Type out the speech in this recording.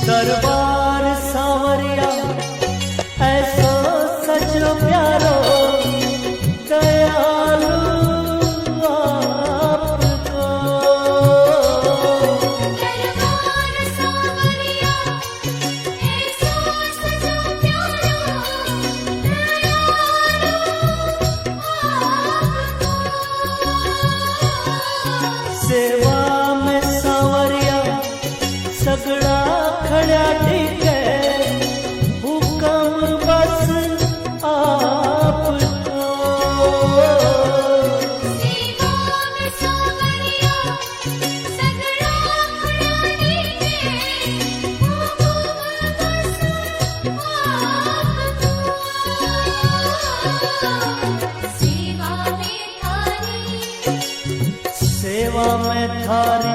दरबार सांवरिया ऐसो सचो प्यारो दयालु आपको। दरबार सांवरिया ऐसो सचो प्यारो सेवा में सांवरिया सगड़ा खड़ा ठीक है, हुक्म बस आपको। सेवा में सांवरिया सगड़ा खड़ा ठीक है, हुक्म बस आपको। सेवा में थारी